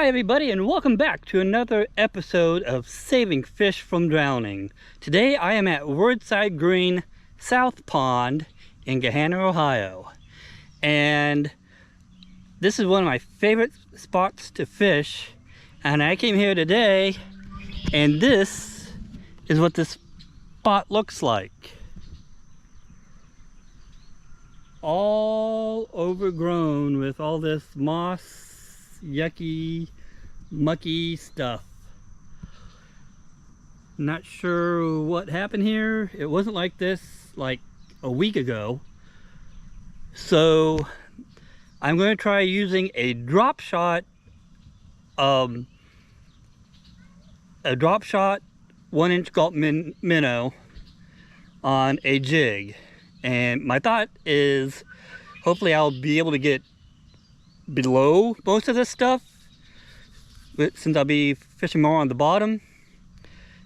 Hi everybody, and welcome back to another episode of Saving Fish from Drowning. Today I am at Woodside Green South Pond in Gahanna, Ohio. And this is one of my favorite spots to fish. And I came here today, and this is what this spot looks like. All overgrown with all this moss, yucky, mucky stuff. Not sure what happened here. It wasn't like this like a week ago. So I'm going to try using a drop shot 1-inch gulp minnow on a jig. And my thought is hopefully I'll be able to get below most of this stuff, since I'll be fishing more on the bottom.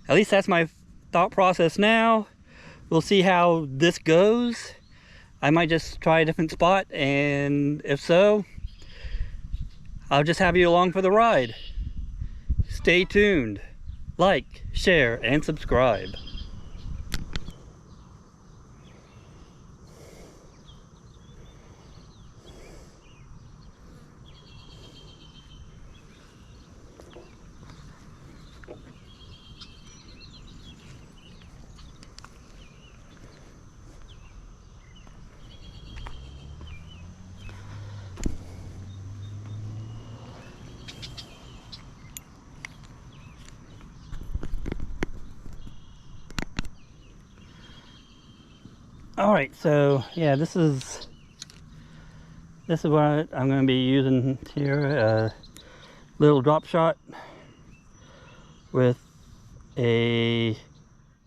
At least that's my thought process now. We'll see how this goes. I might just try a different spot, and if so, I'll just have you along for the ride. Stay tuned. Like, share, and subscribe. All right, so yeah, this is what I'm going to be using here. A little drop shot with a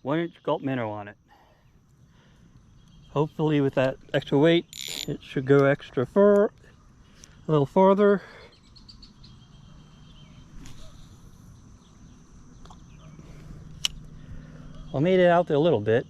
1-inch gulp minnow on it. Hopefully with that extra weight, it should go a little farther. I made it out there a little bit.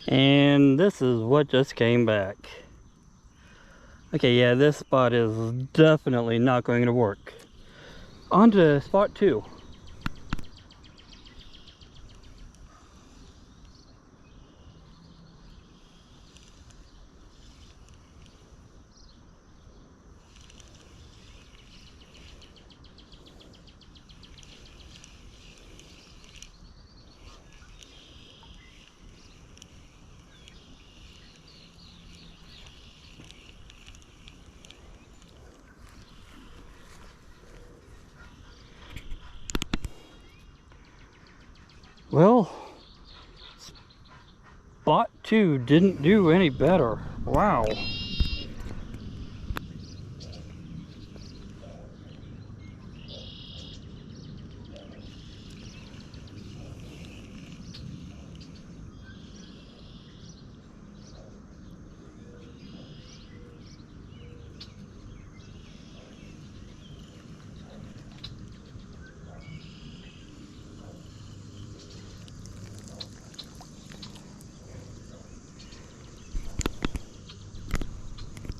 And this is what just came back. Okay, yeah, this spot is definitely not going to work. On to spot 2. Well, spot 2 didn't do any better. Wow.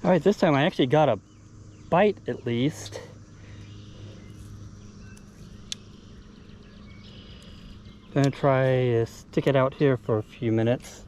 All right, this time I actually got a bite at least. Gonna try to stick it out here for a few minutes.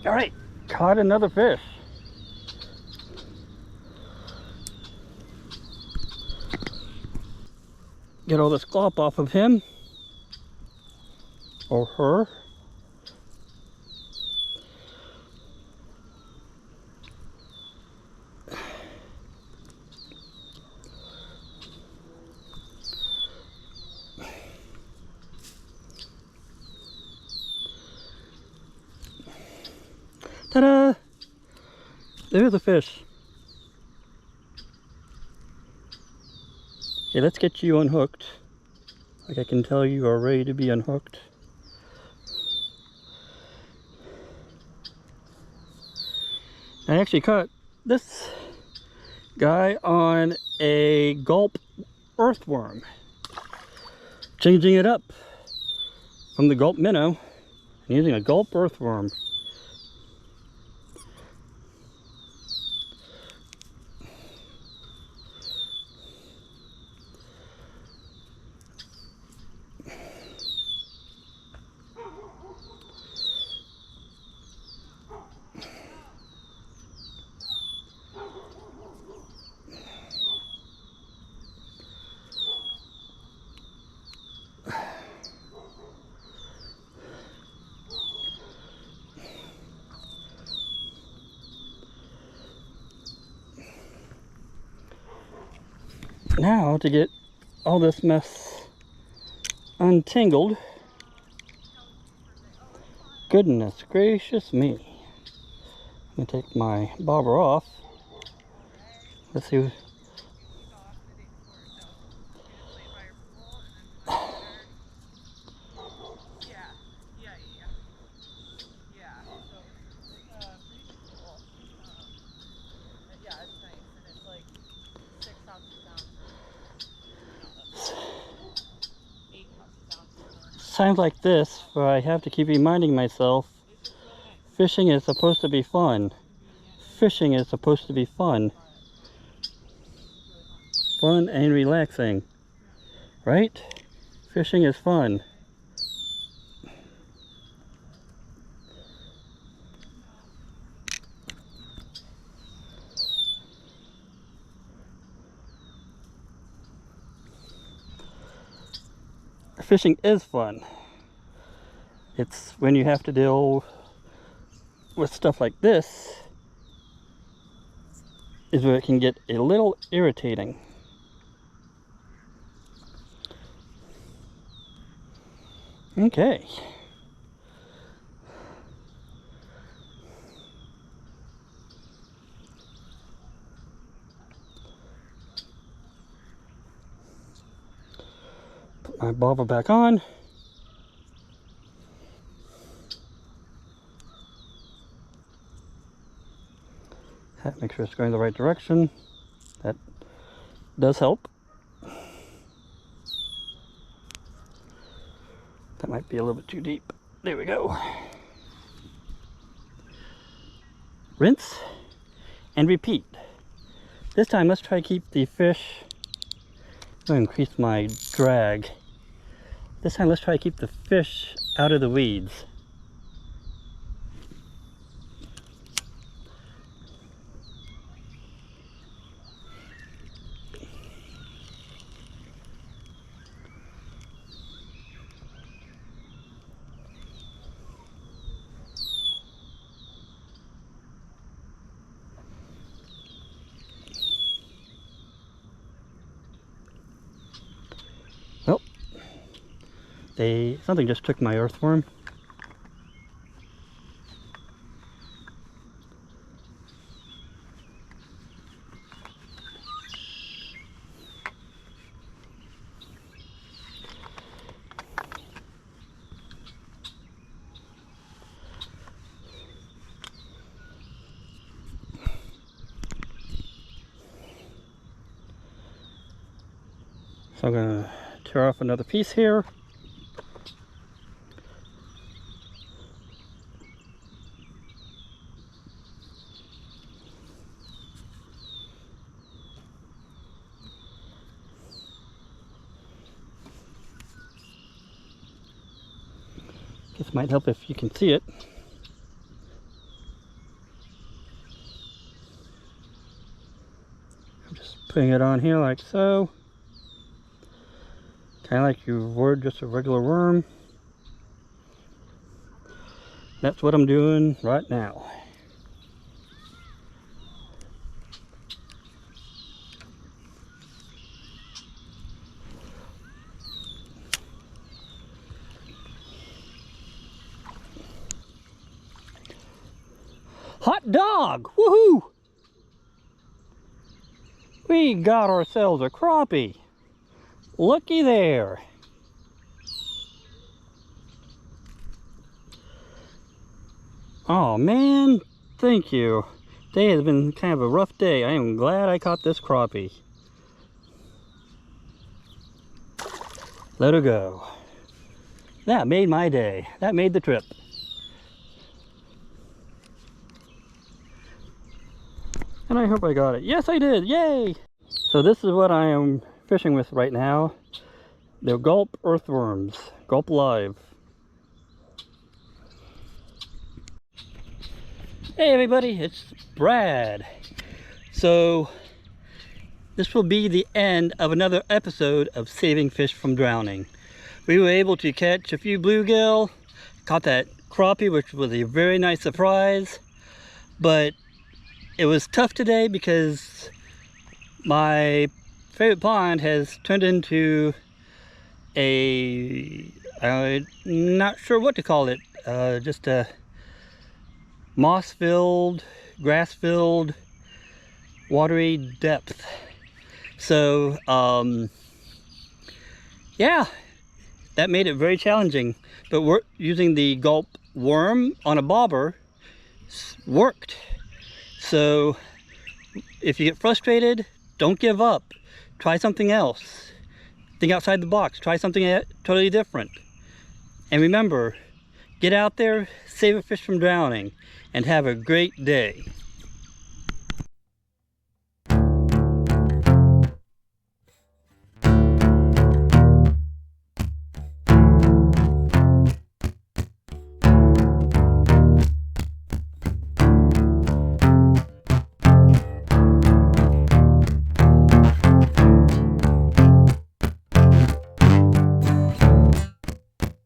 All right, caught another fish. Get all this glop off of him or her. Ta-da! There's a fish. Okay, let's get you unhooked. Like I can tell you are ready to be unhooked. I actually caught this guy on a gulp earthworm. Changing it up from the gulp minnow and using a gulp earthworm. Now to get all this mess untangled. Goodness gracious me. I'm gonna take my bobber off. Let's see. Times like this where I have to keep reminding myself fishing is supposed to be fun. Fishing is supposed to be fun. Fun and relaxing. Right? Fishing is fun. Fishing is fun. It's when you have to deal with stuff like this is where it can get a little irritating. Okay. Put my bobber back on. Make sure it's going the right direction. That does help. That might be a little bit too deep. There we go. Rinse and repeat. This time let's try to keep the fish. I'm going to increase my drag. This time let's try to keep the fish out of the weeds. Well, something just took my earthworm. So I'm going to tear off another piece here. This might help if you can see it. Putting it on here like so. Kind of like you would just a regular worm. That's what I'm doing right now. Hot dog! Woohoo! We got ourselves a crappie. Looky there. Oh man, thank you. Today has been kind of a rough day. I am glad I caught this crappie. Let her go. That made my day. That made the trip. And I hope I got it. Yes, I did. Yay! So this is what I am fishing with right now. They're gulp earthworms. Gulp live. Hey everybody, it's Brad. So this will be the end of another episode of Saving Fish from Drowning. We were able to catch a few bluegill, caught that crappie, which was a very nice surprise, but it was tough today because my favorite pond has turned into I'm not sure what to call it, just a moss-filled, grass-filled, watery depth. So, yeah, that made it very challenging. But we're using the gulp worm on a bobber worked. So, if you get frustrated, don't give up. Try something else. Think outside the box. Try something totally different. And remember, get out there, save a fish from drowning, and have a great day.